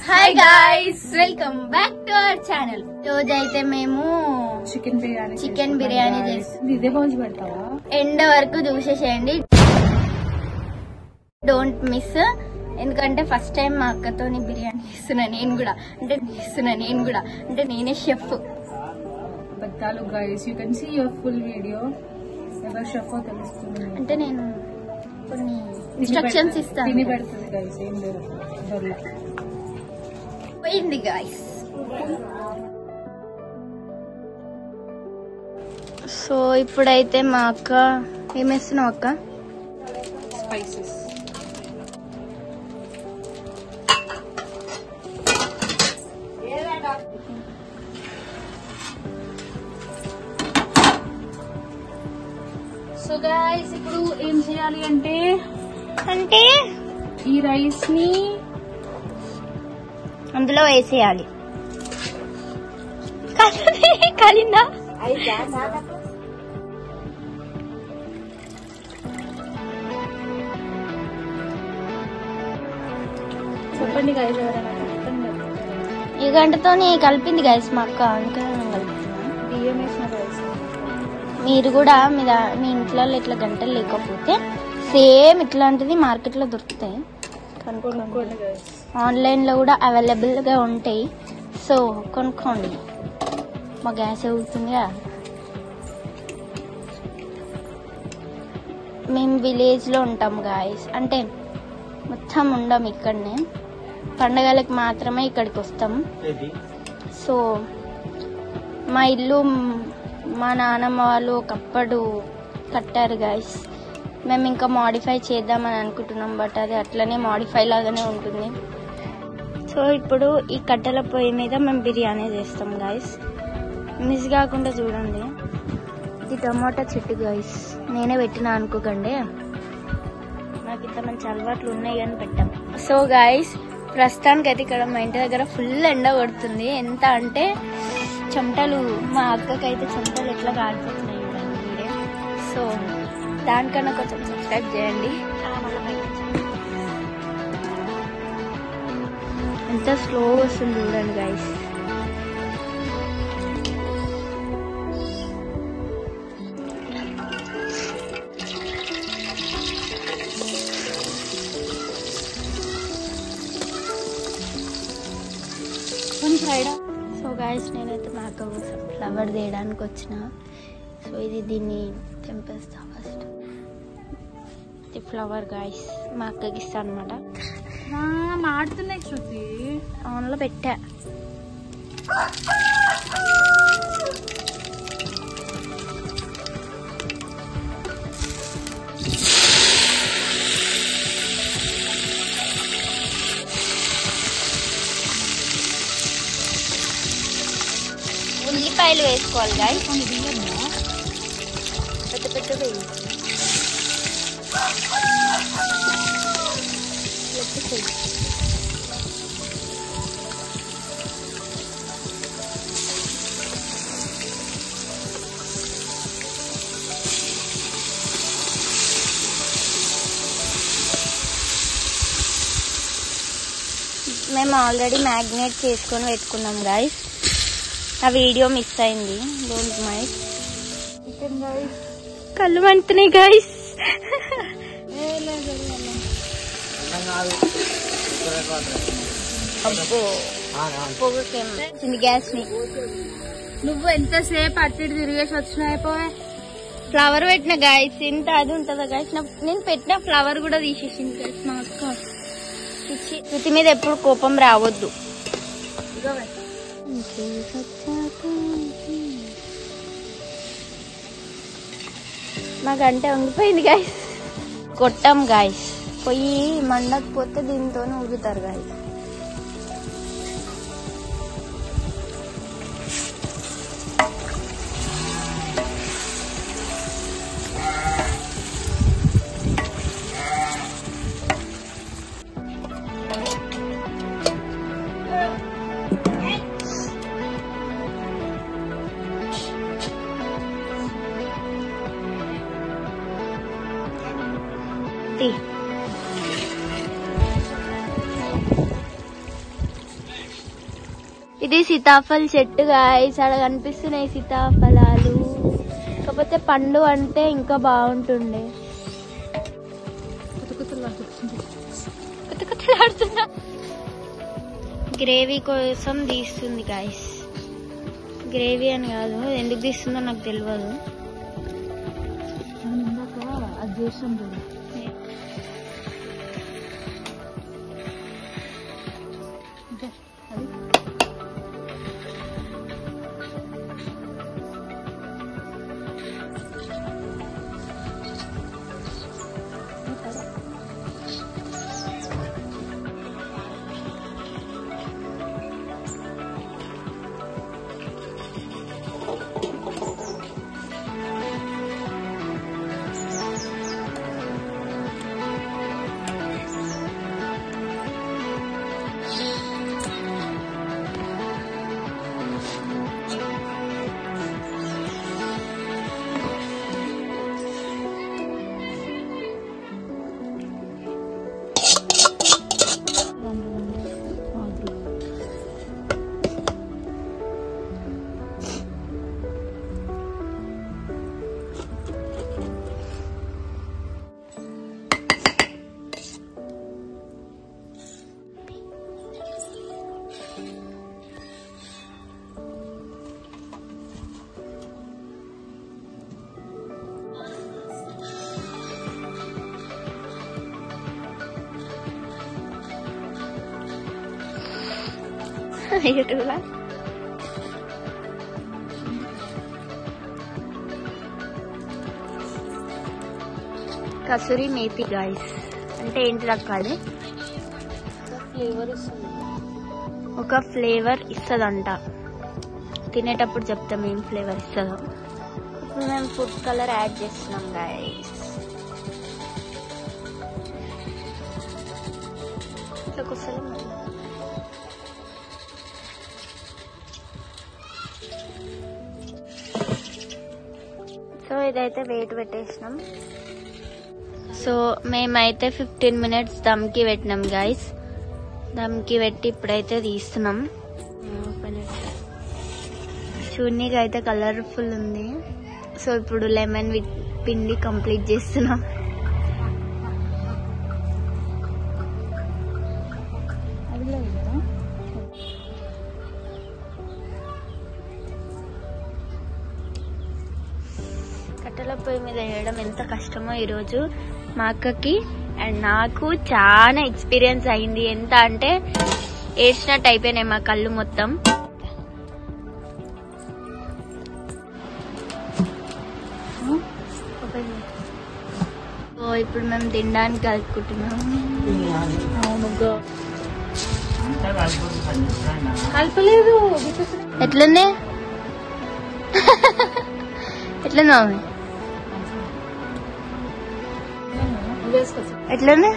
Hi guys, welcome back to our channel. రోజు అయితే మేము చికెన్ బిర్యానీ చేస్తాం. ఎండ్ వరకు చూసేసేయండి, డోంట్ మిస్. ఎందుకంటే ఫస్ట్ టైం మా అక్కతో బిర్యానీ చేస్తున్నా నేను కూడా. అంటే నేనే షెఫ్. బత్తాలు guys, you can see your full video. ఎవరు షెఫ్ తెలుస్తుంది. అంటే నేను కొన్ని ఇన్స్ట్రక్షన్స్ ఇస్తాను. తిని పెడుతుంది గైస్, ఏం లేదు పోయింది గాయస్. సో ఇప్పుడైతే మా అక్క ఏమేస్తున్నావు అక్క? స్పైసెస్. సో గైస్, ఇప్పుడు ఏం చేయాలి అంటే ఈ రైస్ ని అందులో వేసేయాలి. కాలిందా? చెప్పండి గైస్. ఈ గంటతో కలిపింది గైస్ మా అక్క, అందుకని నేను కలుపుతున్నా. బియ్యం వేసిన రైస్. మీరు కూడా మీ ఇంట్లో ఇట్లా గంటలు లేకపోతే సేమ్ ఇట్లాంటిది మార్కెట్లో దొరుకుతాయి, కొనుక్కోండి గైస్. ఆన్లైన్ లో కూడా అవైలబుల్ గా ఉంటాయి. సో కొనుక్కోండి. మా గ్యాస్ అవుతుందిగా. మేము విలేజ్ లో ఉంటాం గాయస్, అంటే మొత్తం ఉండం ఇక్కడనే, పండగలకు మాత్రమే ఇక్కడికి వస్తాం. సో మా ఇల్లు మా నాన్నమ్మ వాళ్ళు ఒకప్పుడు కట్టారు గాయస్. మేము ఇంకా మాడిఫై చేద్దామని అనుకుంటున్నాం, బట్ అది అట్లనే మాడిఫై లాగానే ఉంటుంది. సో ఇప్పుడు ఈ కట్టెల పొయ్యి మీద మేము బిర్యానీ చేస్తాం గాయస్. మిస్ కాకుండా చూడండి. ఇది టమాటా చెట్టు గాయస్, నేనే పెట్టినా అనుకోకండి, నాకు ఇంత మంచి అలవాట్లు ఉన్నాయి కానీ పెట్టాం. సో గాయస్, ప్రస్తుతానికి అయితే ఇక్కడ మా ఇంటి దగ్గర ఫుల్ ఎండ కొడుతుంది. ఎంత అంటే చెమటలు, మా అక్కకైతే చెమటలు ఎట్లా కాలిపోతున్నాయి చూడండి. సో దానికన్నా కొంచెం సబ్స్క్రైబ్ చేయండి. ఎంత స్లో వస్తుంది చూడండి గైస్. సో గైస్, నేనైతే మా అక్క కోసం ఫ్లవర్ తీయడానికి వచ్చిన. సో దీన్ని తెంపేస్తా ఫస్ట్. ఇది ఫ్లవర్ గైస్, మా అక్కకి ఇస్తా అనమాట. మాడుతున్నాయి శృతి, ఆన్లో పెట్టా. ఉల్లిపాయలు వేసుకోవాలి గాయస్, పెద్ద పెద్ద వేయి. మేము ఆల్రెడీ మ్యాగ్నేట్ చేసుకొని పెట్టుకున్నాం గాయస్. ఆ వీడియో మిస్ అయింది, డోంట్ మైండ్. కళ్ళు మంటున్నాయి గాయస్. అబ్బో, పొగకేమో గ్యాస్ ని. నువ్వు ఎంతసేపు అట్టి తిరిగేసి వచ్చినాయిపోయే. ఫ్లవర్ పెట్టిన గాయస్, ఇంత అది ఉంటుందా గాయస్? నేను పెట్టిన ఫ్లవర్ కూడా తీసేసింది గాయస్ మా అక్క. శృతి మీద ఎప్పుడు కోపం రావద్దు. మా గంట ఉండిపోయింది గాయస్. కొట్టాం గాయస్, పొయ్యి మండకపోతే దీంతోనే ఊగుతారు గాయస్. ఇది సీతాఫల్ చెట్టు గాయస్, అలా కనిపిస్తున్నాయి సీతాఫలాలు. కాకపోతే పండు అంటే ఇంకా బాగుంటుండే. గ్రేవీ కోసం తీస్తుంది గాయస్. గ్రేవీ అని కాదు, ఎందుకు తీస్తుందో నాకు తెలియదు. అది చేసాం చూడు. యూట్యూబ్లో కసూరి మేతి గాయస్ అంటే ఏంటి రకాలి, ఫ్లేవర్ ఇస్తుంది. ఒక ఫ్లేవర్ ఇస్తుందంట. తినేటప్పుడు చెప్తాం ఏం ఫ్లేవర్ ఇస్తుందో. ఇప్పుడు మేము ఫుడ్ కలర్ యాడ్ చేస్తున్నాం గాయస్. ఇట్లా కుసలు సో ఇదైతే వెయిట్ పెట్టేసినాం. సో మేమైతే 15 minutes దమ్కి పెట్టినాం గైస్. దమ్కి పెట్టి ఇప్పుడైతే తీస్తున్నాం. చూడనీకి అయితే కలర్ఫుల్ ఉంది. సో ఇప్పుడు లెమన్ పిండి కంప్లీట్ చేస్తున్నాం. కట్టెల పొయ్యి మీద వేయడం ఎంత కష్టమో ఈరోజు మా అక్కకి అండ్ నాకు చాలా ఎక్స్పీరియన్స్ అయింది. ఎంత అంటే ఏడ్చినట్టు అయిపోయినాయి మా కళ్ళు మొత్తం. ఇప్పుడు మేము తినడానికి కలుపుకుంటున్నాం. కలపలేదు. ఎట్లుంది ఎట్లుంది మామి? ఎట్లుంది?